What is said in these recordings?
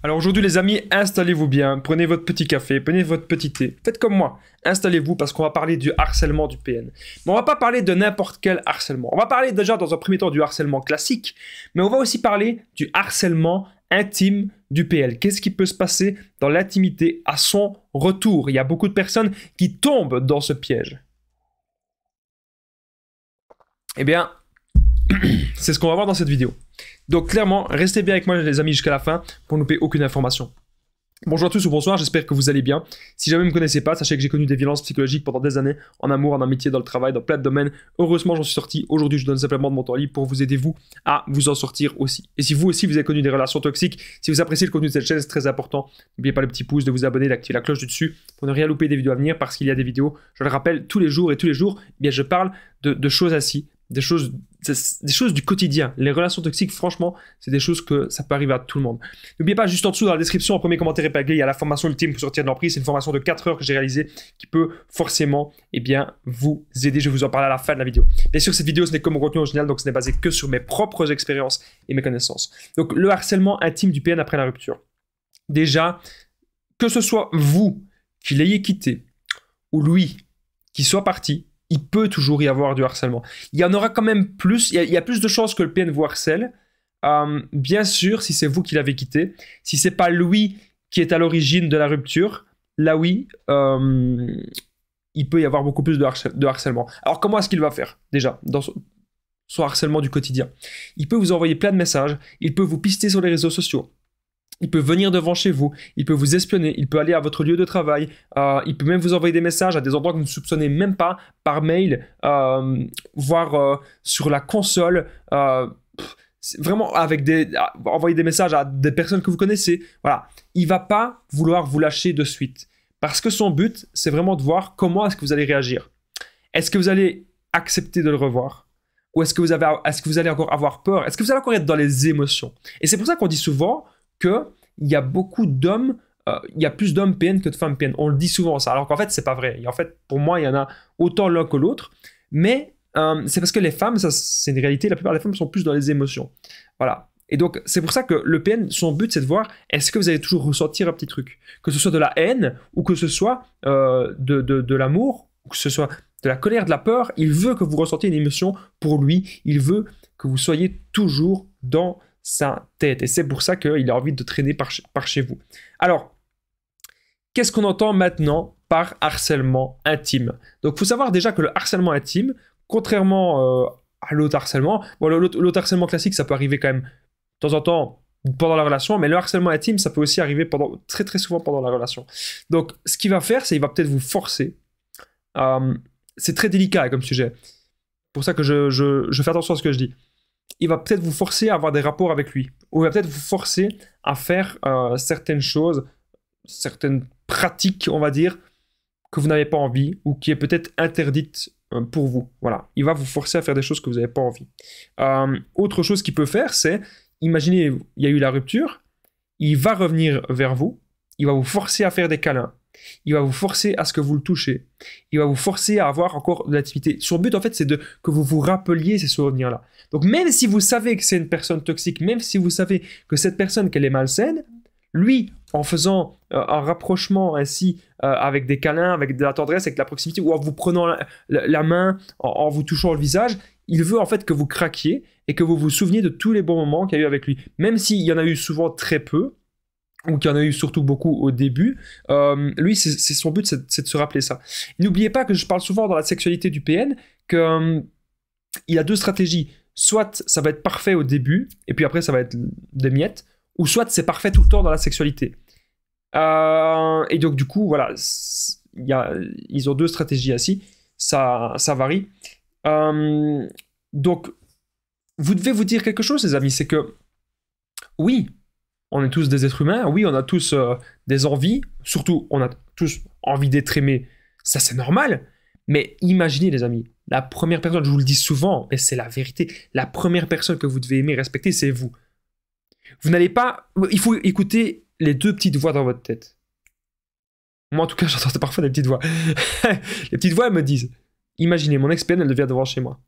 Alors aujourd'hui les amis, installez-vous bien, prenez votre petit café, prenez votre petit thé, faites comme moi, installez-vous parce qu'on va parler du harcèlement du PN. Mais on va pas parler de n'importe quel harcèlement, on va parler déjà dans un premier temps du harcèlement classique, mais on va aussi parler du harcèlement intime du PL. Qu'est-ce qui peut se passer dans l'intimité à son retour? Il y a beaucoup de personnes qui tombent dans ce piège. Eh bien, c'est ce qu'on va voir dans cette vidéo. Donc clairement, restez bien avec moi les amis jusqu'à la fin pour ne louper aucune information. Bonjour à tous ou bonsoir, j'espère que vous allez bien. Si jamais vous ne me connaissez pas, sachez que j'ai connu des violences psychologiques pendant des années, en amour, en amitié, dans le travail, dans plein de domaines. Heureusement, j'en suis sorti. Aujourd'hui, je donne simplement de mon temps libre pour vous aider, vous, à vous en sortir aussi. Et si vous aussi, vous avez connu des relations toxiques, si vous appréciez le contenu de cette chaîne, c'est très important. N'oubliez pas le petit pouce, de vous abonner, d'activer la cloche du dessus pour ne rien louper des vidéos à venir, parce qu'il y a des vidéos, je le rappelle, tous les jours, eh bien, je parle de choses ainsi. Des choses du quotidien. Les relations toxiques, franchement, c'est des choses que ça peut arriver à tout le monde. N'oubliez pas, juste en dessous, dans la description, en premier commentaire épinglé, il y a la formation ultime pour sortir de l'emprise. C'est une formation de 4 heures que j'ai réalisée qui peut forcément vous aider. Je vais vous en parler à la fin de la vidéo. Bien sûr, cette vidéo, ce n'est que mon contenu original, donc ce n'est basé que sur mes propres expériences et mes connaissances. Donc, le harcèlement intime du PN après la rupture. Déjà, que ce soit vous qui l'ayez quitté ou lui qui soit parti, il peut toujours y avoir du harcèlement. Il y en aura quand même plus, il y a plus de chances que le PN vous harcèle. Bien sûr, si c'est vous qui l'avez quitté, si c'est pas lui qui est à l'origine de la rupture, là oui, il peut y avoir beaucoup plus de harcèlement. Alors comment est-ce qu'il va faire déjà dans son harcèlement du quotidien? Il peut vous envoyer plein de messages, il peut vous pister sur les réseaux sociaux. Il peut venir devant chez vous, il peut vous espionner, il peut aller à votre lieu de travail, il peut même vous envoyer des messages à des endroits que vous ne soupçonnez même pas, par mail, voire sur la console, vraiment envoyer des messages à des personnes que vous connaissez. Voilà, il va pas vouloir vous lâcher de suite, parce que son but, c'est vraiment de voir comment est-ce que vous allez réagir. Est-ce que vous allez accepter de le revoir? Ou est-ce que vous allez encore avoir peur? Est-ce que vous allez encore être dans les émotions? Et c'est pour ça qu'on dit souvent qu'il y a beaucoup d'hommes, il y a plus d'hommes PN que de femmes PN. On le dit souvent ça, alors qu'en fait, c'est pas vrai. Et en fait, pour moi, il y en a autant l'un que l'autre. Mais c'est parce que les femmes, ça c'est une réalité, la plupart des femmes sont plus dans les émotions. Voilà. Et donc, c'est pour ça que le PN, son but, c'est de voir est-ce que vous allez toujours ressentir un petit truc. Que ce soit de la haine, ou que ce soit de l'amour, ou que ce soit de la colère, de la peur. Il veut que vous ressentiez une émotion pour lui. Il veut que vous soyez toujours dans sa tête. Et c'est pour ça qu'il a envie de traîner par chez vous. Alors, qu'est-ce qu'on entend maintenant par harcèlement intime? Donc, il faut savoir déjà que le harcèlement intime, contrairement à l'autre harcèlement, bon, l'autre harcèlement classique, ça peut arriver quand même de temps en temps pendant la relation, mais le harcèlement intime, ça peut aussi arriver très très souvent pendant la relation. Donc, ce qu'il va faire, c'est qu'il va peut-être vous forcer. C'est très délicat comme sujet. C'est pour ça que je fais attention à ce que je dis. Il va peut-être vous forcer à avoir des rapports avec lui. Ou il va peut-être vous forcer à faire certaines choses, certaines pratiques, on va dire, que vous n'avez pas envie, ou qui est peut-être interdite pour vous. Voilà. Il va vous forcer à faire des choses que vous n'avez pas envie. Autre chose qu'il peut faire, c'est, imaginez, il y a eu la rupture, il va revenir vers vous, il va vous forcer à faire des câlins, il va vous forcer à ce que vous le touchez. Il va vous forcer à avoir encore de l'activité. Son but, en fait, c'est que vous vous rappeliez ces souvenirs-là. Donc, même si vous savez que c'est une personne toxique, même si vous savez que cette personne, qu'elle est malsaine, lui, en faisant un rapprochement ainsi avec des câlins, avec de la tendresse, avec de la proximité, ou en vous prenant la main, en vous touchant le visage, il veut en fait que vous craquiez et que vous vous souveniez de tous les bons moments qu'il y a eu avec lui. Même s'il y en a eu souvent très peu, ou qu'il y en a eu surtout beaucoup au début, lui, c'est son but, c'est de se rappeler ça. N'oubliez pas que je parle souvent dans la sexualité du PN, qu'il y a deux stratégies. Soit ça va être parfait au début, et puis après ça va être des miettes, ou soit c'est parfait tout le temps dans la sexualité. Et donc du coup, voilà, ils ont deux stratégies ainsi, ça varie. Donc, vous devez vous dire quelque chose, les amis, c'est que, oui, on est tous des êtres humains, oui, on a tous des envies, surtout on a tous envie d'être aimés, ça c'est normal, mais imaginez les amis, la première personne, je vous le dis souvent, mais c'est la vérité, la première personne que vous devez aimer, respecter, c'est vous. Vous n'allez pas, il faut écouter les deux petites voix dans votre tête. Moi en tout cas, j'entends parfois des petites voix. Les petites voix, elles me disent, imaginez, mon ex-PN, elle devient devant chez moi.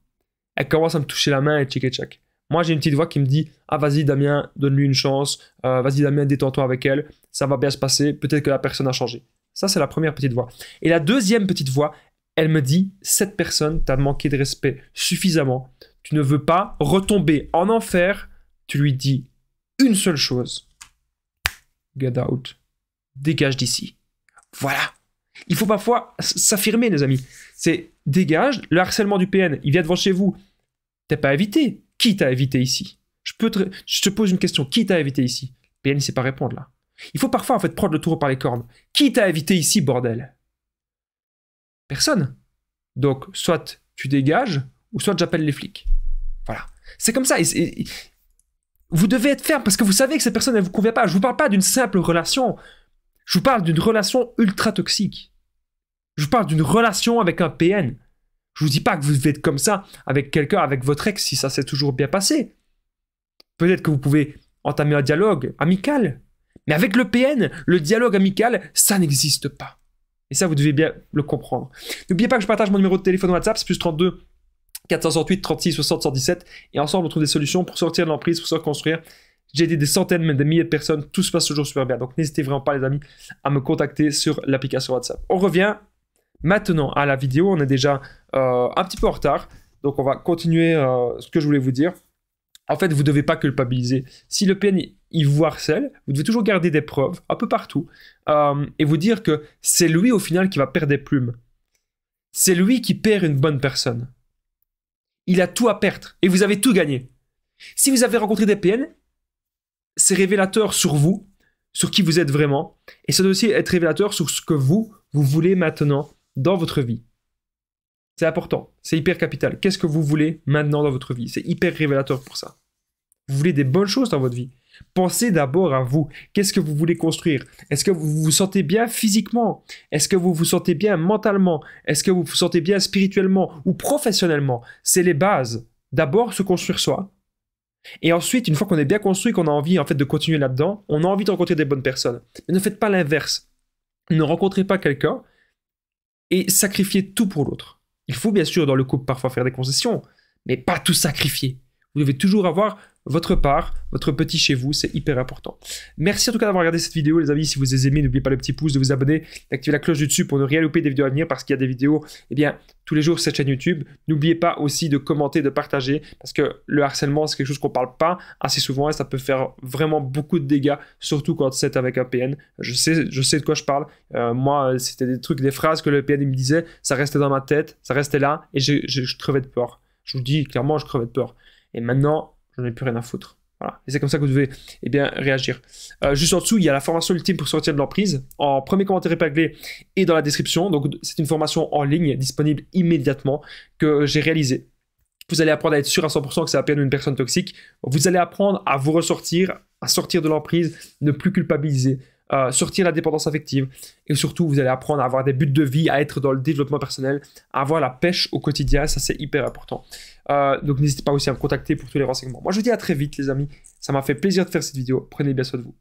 Elle commence à me toucher la main et tchic et tchac. Moi, j'ai une petite voix qui me dit « Ah, vas-y, Damien, donne-lui une chance. Vas-y, Damien, détends-toi avec elle. Ça va bien se passer. Peut-être que la personne a changé. » Ça, c'est la première petite voix. Et la deuxième petite voix, elle me dit « Cette personne t'a manqué de respect suffisamment. Tu ne veux pas retomber en enfer. » Tu lui dis une seule chose. « Get out. Dégage d'ici. » Voilà. Il faut parfois s'affirmer, les amis. C'est « Dégage. » Le harcèlement du PN, il vient devant chez vous. T'es pas invité. Qui t'a invité ici? Je te pose une question. Qui t'a invité ici? PN, il sait pas répondre là. Il faut parfois en fait prendre le taureau par les cornes. Qui t'a invité ici, bordel? Personne. Donc, soit tu dégages, ou soit j'appelle les flics. Voilà. C'est comme ça. Vous devez être ferme parce que vous savez que cette personne ne vous convient pas. Je vous parle pas d'une simple relation. Je vous parle d'une relation ultra toxique. Je vous parle d'une relation avec un PN. Je vous dis pas que vous devez être comme ça avec quelqu'un, avec votre ex, si ça s'est toujours bien passé. Peut-être que vous pouvez entamer un dialogue amical. Mais avec le PN, le dialogue amical, ça n'existe pas. Et ça, vous devez bien le comprendre. N'oubliez pas que je partage mon numéro de téléphone WhatsApp, c'est +32 468 36 60 117. Et ensemble, on trouve des solutions pour sortir de l'emprise, pour se reconstruire. J'ai aidé des centaines, même des milliers de personnes. Tout se passe toujours super bien. Donc, n'hésitez vraiment pas, les amis, à me contacter sur l'application WhatsApp. On revient maintenant à la vidéo. On est déjà un petit peu en retard. Donc, on va continuer ce que je voulais vous dire. En fait, vous ne devez pas culpabiliser. Si le PN, il vous harcèle, vous devez toujours garder des preuves un peu partout et vous dire que c'est lui, au final, qui va perdre des plumes. C'est lui qui perd une bonne personne. Il a tout à perdre et vous avez tout gagné. Si vous avez rencontré des PN, c'est révélateur sur vous, sur qui vous êtes vraiment, et ça doit aussi être révélateur sur ce que vous voulez maintenant dans votre vie. C'est important, c'est hyper capital. Qu'est-ce que vous voulez maintenant dans votre vie? C'est hyper révélateur pour ça. Vous voulez des bonnes choses dans votre vie. Pensez d'abord à vous. Qu'est-ce que vous voulez construire? Est-ce que vous vous sentez bien physiquement? Est-ce que vous vous sentez bien mentalement? Est-ce que vous vous sentez bien spirituellement ou professionnellement? C'est les bases. D'abord, se construire soi. Et ensuite, une fois qu'on est bien construit, qu'on a envie en fait de continuer là-dedans, on a envie de rencontrer des bonnes personnes. Mais ne faites pas l'inverse. Ne rencontrez pas quelqu'un et sacrifiez tout pour l'autre. Il faut bien sûr dans le couple parfois faire des concessions, mais pas tout sacrifier. Vous devez toujours avoir votre part, votre petit chez vous, c'est hyper important. Merci en tout cas d'avoir regardé cette vidéo, les amis. Si vous avez aimé, n'oubliez pas le petit pouce, de vous abonner, d'activer la cloche du dessus pour ne rien louper des vidéos à venir, parce qu'il y a des vidéos, eh bien, tous les jours sur cette chaîne YouTube. N'oubliez pas aussi de commenter, de partager, parce que le harcèlement, c'est quelque chose qu'on ne parle pas assez souvent et ça peut faire vraiment beaucoup de dégâts, surtout quand c'est avec un PN. Je sais de quoi je parle. Moi, c'était des trucs, des phrases que le PN me disait, ça restait dans ma tête, ça restait là, et je crevais de peur. Je vous dis clairement, je crevais de peur. Et maintenant, j'en ai plus rien à foutre. Voilà. Et c'est comme ça que vous devez bien réagir. Juste en dessous, il y a la formation ultime pour sortir de l'emprise, en premier commentaire épinglé et dans la description. Donc, c'est une formation en ligne disponible immédiatement que j'ai réalisée. Vous allez apprendre à être sûr à 100% que c'est la peine d'une personne toxique. Vous allez apprendre à vous ressortir, à sortir de l'emprise, ne plus culpabiliser, sortir la dépendance affective. Et surtout, vous allez apprendre à avoir des buts de vie, à être dans le développement personnel, à avoir la pêche au quotidien. Ça, c'est hyper important. Donc, n'hésitez pas aussi à me contacter pour tous les renseignements. Moi, je vous dis à très vite, les amis. Ça m'a fait plaisir de faire cette vidéo. Prenez bien soin de vous.